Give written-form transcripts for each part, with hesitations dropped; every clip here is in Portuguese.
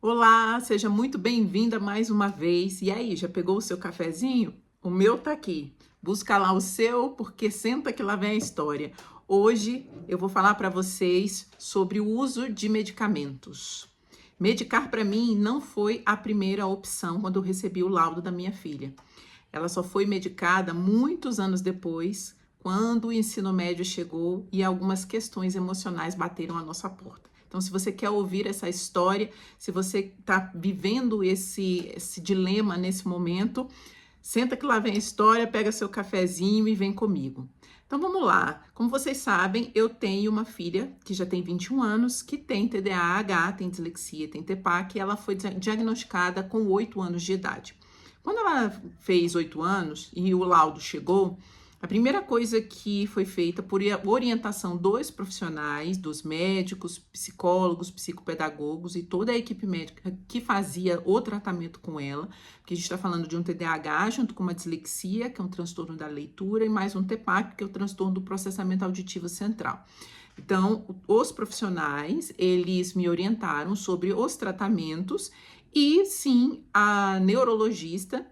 Olá, seja muito bem-vinda mais uma vez. E aí, já pegou o seu cafezinho? O meu tá aqui. Busca lá o seu, porque senta que lá vem a história. Hoje eu vou falar para vocês sobre o uso de medicamentos. Medicar para mim não foi a primeira opção quando eu recebi o laudo da minha filha. Ela só foi medicada muitos anos depois, quando o ensino médio chegou e algumas questões emocionais bateram à nossa porta. Então, se você quer ouvir essa história, se você está vivendo esse dilema nesse momento, senta que lá vem a história, pega seu cafezinho e vem comigo. Então vamos lá. Como vocês sabem, eu tenho uma filha que já tem 21 anos, que tem TDAH, tem dislexia, tem TPAC, e ela foi diagnosticada com 8 anos de idade. Quando ela fez 8 anos e o laudo chegou, a primeira coisa que foi feita por orientação dos profissionais, dos médicos, psicólogos, psicopedagogos e toda a equipe médica que fazia o tratamento com ela, porque a gente está falando de um TDAH junto com uma dislexia, que é um transtorno da leitura, e mais um TPAC, que é o transtorno do processamento auditivo central. Então, os profissionais, eles me orientaram sobre os tratamentos e sim, a neurologista,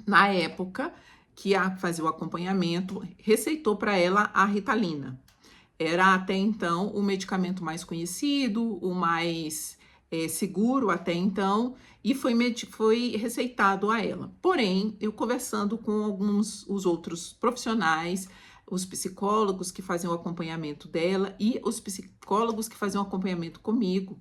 na época que ia fazer o acompanhamento, receitou para ela a Ritalina. Era até então o medicamento mais conhecido, o mais seguro até então, e foi receitado a ela. Porém, eu conversando com alguns os outros profissionais, os psicólogos que faziam o acompanhamento dela e os psicólogos que faziam o acompanhamento comigo,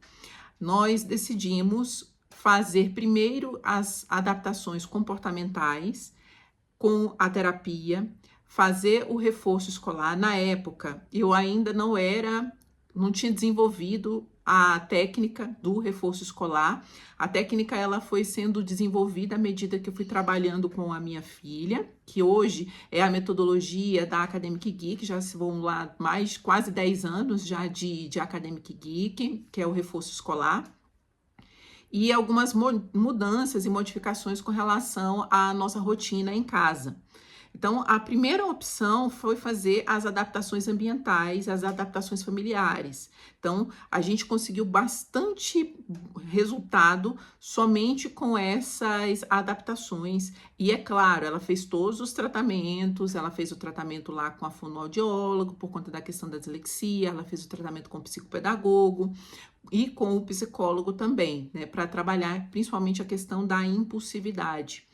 nós decidimos fazer primeiro as adaptações comportamentais com a terapia, fazer o reforço escolar. Na época, eu ainda não tinha desenvolvido a técnica do reforço escolar. A técnica ela foi sendo desenvolvida à medida que eu fui trabalhando com a minha filha, que hoje é a metodologia da Academic Geek, já se vão lá mais quase 10 anos já de Academic Geek, que é o reforço escolar, e algumas mudanças e modificações com relação à nossa rotina em casa. Então, a primeira opção foi fazer as adaptações ambientais, as adaptações familiares. Então, a gente conseguiu bastante resultado somente com essas adaptações. E é claro, ela fez todos os tratamentos, ela fez o tratamento lá com a fonoaudiólogo, por conta da questão da dislexia, ela fez o tratamento com o psicopedagogo e com o psicólogo também, né, para trabalhar principalmente a questão da impulsividade.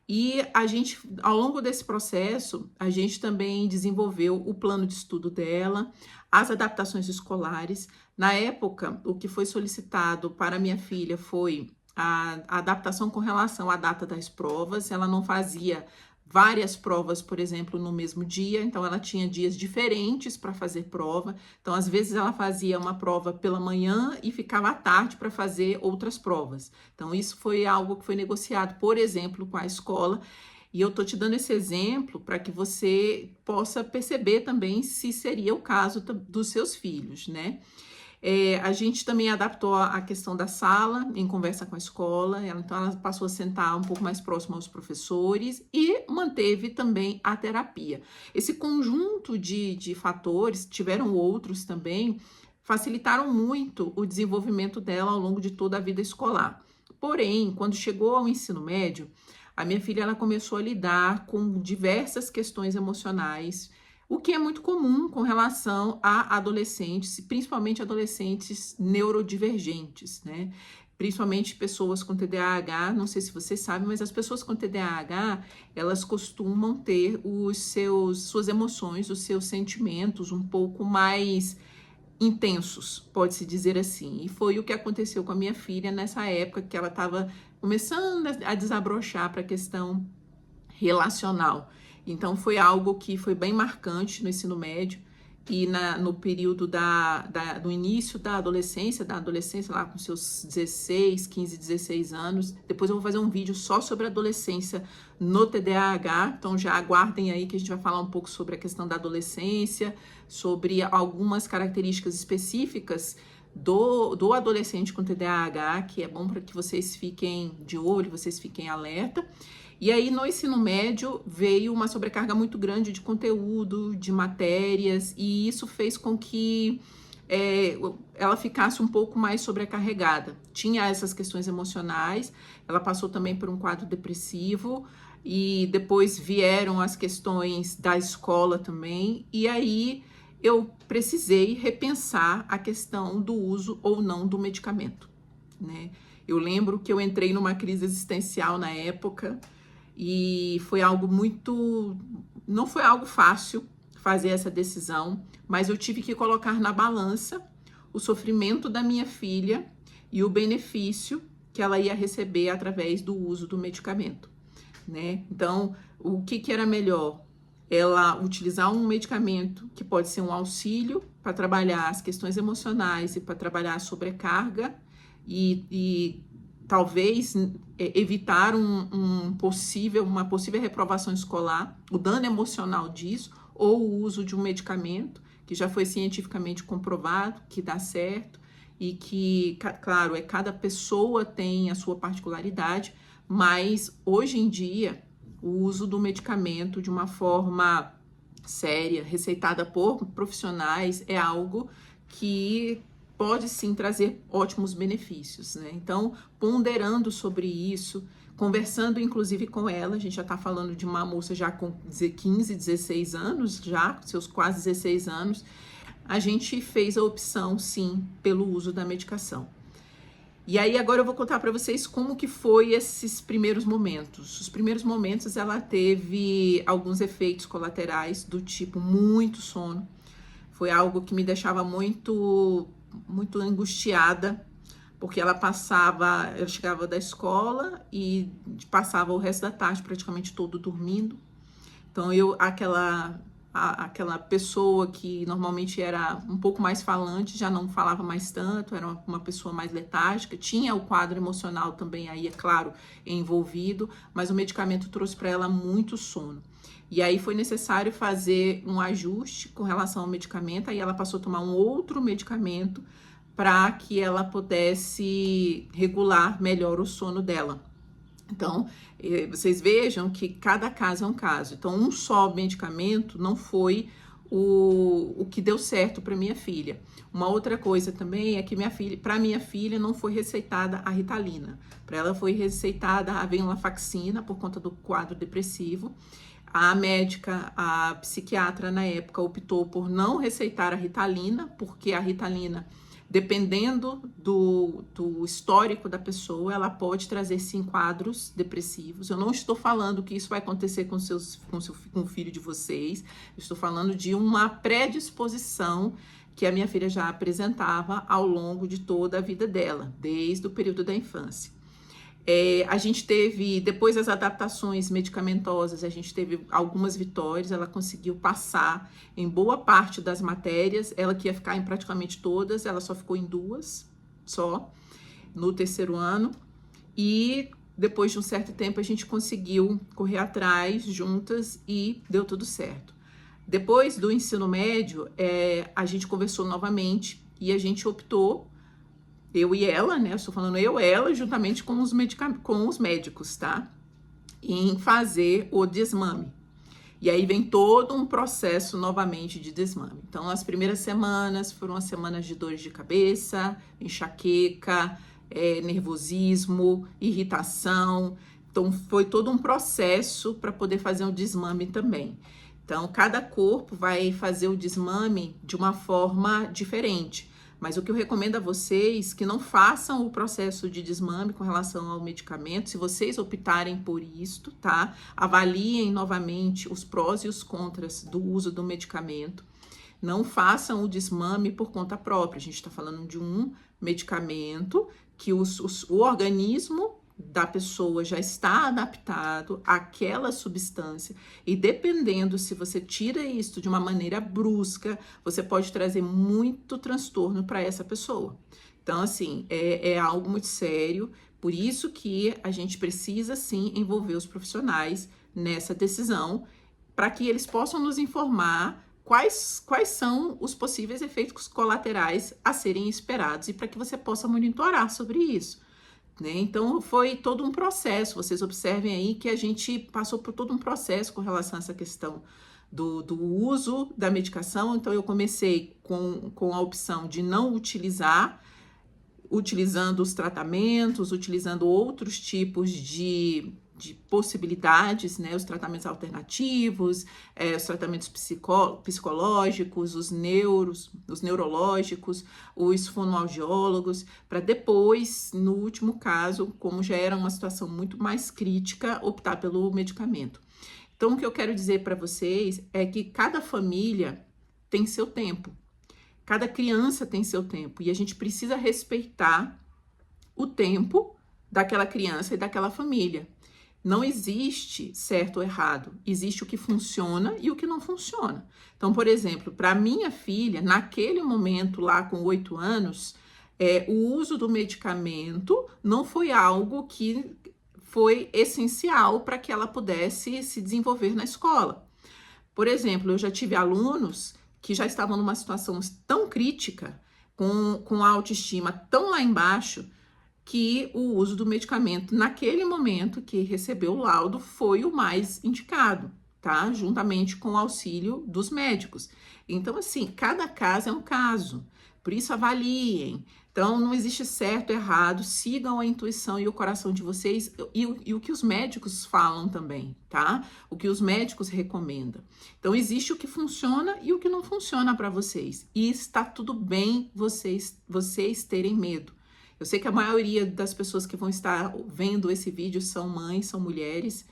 E a gente, ao longo desse processo, a gente também desenvolveu o plano de estudo dela, as adaptações escolares. Na época, o que foi solicitado para minha filha foi a adaptação com relação à data das provas. Ela não fazia várias provas, por exemplo, no mesmo dia, então ela tinha dias diferentes para fazer prova. Então, às vezes, ela fazia uma prova pela manhã e ficava à tarde para fazer outras provas. Então, isso foi algo que foi negociado, por exemplo, com a escola. E eu tô te dando esse exemplo para que você possa perceber também se seria o caso dos seus filhos, né? A gente também adaptou a questão da sala em conversa com a escola, então ela passou a sentar um pouco mais próximo aos professores e manteve também a terapia. Esse conjunto de fatores, tiveram outros também, facilitaram muito o desenvolvimento dela ao longo de toda a vida escolar. Porém, quando chegou ao ensino médio, a minha filha ela começou a lidar com diversas questões emocionais, o que é muito comum com relação a adolescentes, principalmente adolescentes neurodivergentes, né? Principalmente pessoas com TDAH, não sei se vocês sabem, mas as pessoas com TDAH, elas costumam ter suas emoções, os seus sentimentos um pouco mais intensos, pode-se dizer assim. E foi o que aconteceu com a minha filha nessa época que ela estava começando a desabrochar para a questão relacional. Então, foi algo que foi bem marcante no ensino médio e no período do início da adolescência lá com seus 16, 15, 16 anos. Depois eu vou fazer um vídeo só sobre a adolescência no TDAH, então já aguardem aí que a gente vai falar um pouco sobre a questão da adolescência, sobre algumas características específicas do adolescente com TDAH, que é bom para que vocês fiquem de olho, vocês fiquem alerta. E aí, no ensino médio, veio uma sobrecarga muito grande de conteúdo, de matérias, e isso fez com que ela ficasse um pouco mais sobrecarregada. Tinha essas questões emocionais, ela passou também por um quadro depressivo, e depois vieram as questões da escola também, e aí eu precisei repensar a questão do uso ou não do medicamento, né? Eu lembro que eu entrei numa crise existencial na época, e foi algo não foi algo fácil fazer essa decisão, mas eu tive que colocar na balança o sofrimento da minha filha e o benefício que ela ia receber através do uso do medicamento, né? Então, o que era melhor? Ela utilizar um medicamento que pode ser um auxílio para trabalhar as questões emocionais e para trabalhar a sobrecarga e talvez evitar uma possível reprovação escolar, o dano emocional disso, ou o uso de um medicamento que já foi cientificamente comprovado que dá certo e que, claro, cada pessoa tem a sua particularidade, mas hoje em dia o uso do medicamento de uma forma séria, receitada por profissionais, é algo que pode sim trazer ótimos benefícios, né? Então, ponderando sobre isso, conversando inclusive com ela, a gente já tá falando de uma moça já com 15, 16 anos, já, seus quase 16 anos, a gente fez a opção, sim, pelo uso da medicação. E aí agora eu vou contar para vocês como que foi esses primeiros momentos. Os primeiros momentos ela teve alguns efeitos colaterais do tipo muito sono. Foi algo que me deixava muito angustiada, porque ela chegava da escola e passava o resto da tarde praticamente todo dormindo. Então aquela pessoa que normalmente era um pouco mais falante, já não falava mais tanto, era uma pessoa mais letárgica, tinha o quadro emocional também aí, é claro, envolvido, mas o medicamento trouxe para ela muito sono. E aí foi necessário fazer um ajuste com relação ao medicamento, aí ela passou a tomar um outro medicamento para que ela pudesse regular melhor o sono dela. Então, vocês vejam que cada caso é um caso. Então, um só medicamento não foi o que deu certo para minha filha. Uma outra coisa também é que para minha filha não foi receitada a Ritalina. Para ela foi receitada a venlafaxina por conta do quadro depressivo. A médica, a psiquiatra na época optou por não receitar a Ritalina, porque a Ritalina, dependendo do histórico da pessoa, ela pode trazer sim quadros depressivos. Eu não estou falando que isso vai acontecer com o filho de vocês, eu estou falando de uma predisposição que a minha filha já apresentava ao longo de toda a vida dela, desde o período da infância. A gente teve, depois das adaptações medicamentosas, a gente teve algumas vitórias, ela conseguiu passar em boa parte das matérias, ela que ia ficar em praticamente todas, ela só ficou em 2, só, no terceiro ano, e depois de um certo tempo a gente conseguiu correr atrás juntas e deu tudo certo. Depois do ensino médio, a gente conversou novamente e a gente optou, eu e ela, né? Eu estou falando eu e ela, juntamente com os médicos, tá? Em fazer o desmame. E aí vem todo um processo novamente de desmame. Então, as primeiras semanas foram as semanas de dores de cabeça, enxaqueca, nervosismo, irritação. Então, foi todo um processo para poder fazer o desmame também. Então, cada corpo vai fazer o desmame de uma forma diferente. Mas o que eu recomendo a vocês, que não façam o processo de desmame com relação ao medicamento, se vocês optarem por isto, tá? Avaliem novamente os prós e os contras do uso do medicamento. Não façam o desmame por conta própria. A gente está falando de um medicamento que o organismo da pessoa já está adaptado àquela substância e dependendo se você tira isso de uma maneira brusca, você pode trazer muito transtorno para essa pessoa. Então, assim, é algo muito sério, por isso que a gente precisa, sim, envolver os profissionais nessa decisão, para que eles possam nos informar quais são os possíveis efeitos colaterais a serem esperados e para que você possa monitorar sobre isso. Né? Então, foi todo um processo. Vocês observem aí que a gente passou por todo um processo com relação a essa questão do uso da medicação. Então, eu comecei com a opção de não utilizar, utilizando os tratamentos, utilizando outros tipos de possibilidades, né? Os tratamentos alternativos, os tratamentos psicológicos, os neurológicos, os fonoaudiólogos, para depois, no último caso, como já era uma situação muito mais crítica, optar pelo medicamento. Então, o que eu quero dizer para vocês é que cada família tem seu tempo. Cada criança tem seu tempo e a gente precisa respeitar o tempo daquela criança e daquela família. Não existe certo ou errado, existe o que funciona e o que não funciona. Então, por exemplo, para minha filha, naquele momento lá com 8 anos, o uso do medicamento não foi algo que foi essencial para que ela pudesse se desenvolver na escola. Por exemplo, eu já tive alunos que já estavam numa situação tão crítica, com a autoestima tão lá embaixo, que o uso do medicamento naquele momento que recebeu o laudo foi o mais indicado, tá? Juntamente com o auxílio dos médicos. Então, assim, cada caso é um caso, por isso avaliem. Então, não existe certo ou errado, sigam a intuição e o coração de vocês e o que os médicos falam também, tá? O que os médicos recomendam. Então, existe o que funciona e o que não funciona para vocês. E está tudo bem vocês terem medo. Eu sei que a maioria das pessoas que vão estar vendo esse vídeo são mães, são mulheres,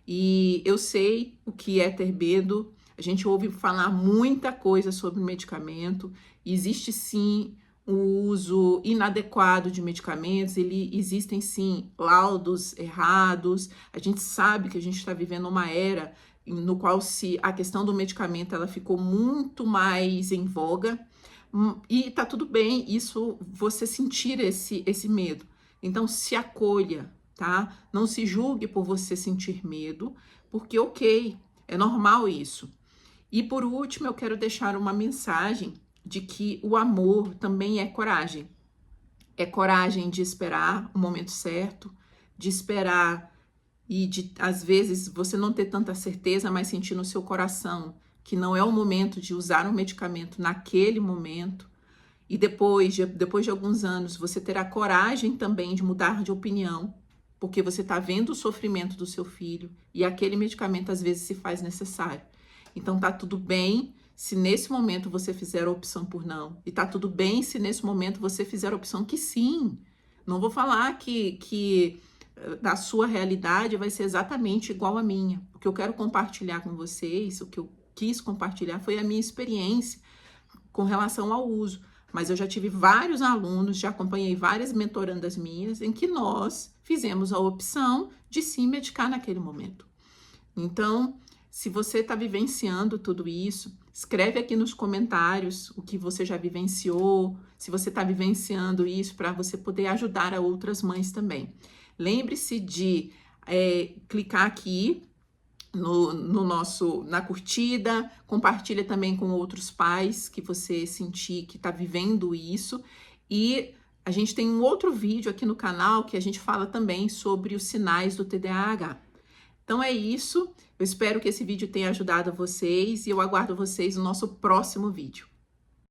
e eu sei o que é ter medo. A gente ouve falar muita coisa sobre medicamento, existe sim o uso inadequado de medicamentos, existem sim laudos errados, a gente sabe que a gente está vivendo uma era no qual a questão do medicamento ela ficou muito mais em voga, e tá tudo bem isso, você sentir esse medo. Então se acolha, tá? Não se julgue por você sentir medo, porque ok, é normal isso. E por último, eu quero deixar uma mensagem de que o amor também é coragem. É coragem de esperar o momento certo, de esperar e de, às vezes, você não ter tanta certeza, mas sentir no seu coração que não é o momento de usar um medicamento naquele momento. E depois de alguns anos, você terá coragem também de mudar de opinião, porque você está vendo o sofrimento do seu filho e aquele medicamento, às vezes, se faz necessário. Então, tá tudo bem se nesse momento você fizer a opção por não. E tá tudo bem se nesse momento você fizer a opção que sim. Não vou falar que a sua realidade vai ser exatamente igual à minha. O que eu quero compartilhar com vocês, o que eu quis compartilhar foi a minha experiência com relação ao uso. Mas eu já tive vários alunos, já acompanhei várias mentorandas minhas, em que nós fizemos a opção de sim medicar naquele momento. Então, se você está vivenciando tudo isso, escreve aqui nos comentários o que você já vivenciou, se você está vivenciando isso, para você poder ajudar a outras mães também. Lembre-se de clicar aqui na curtida, compartilha também com outros pais que você sentir que está vivendo isso. E a gente tem um outro vídeo aqui no canal que a gente fala também sobre os sinais do TDAH. Então é isso, eu espero que esse vídeo tenha ajudado vocês e eu aguardo vocês no nosso próximo vídeo.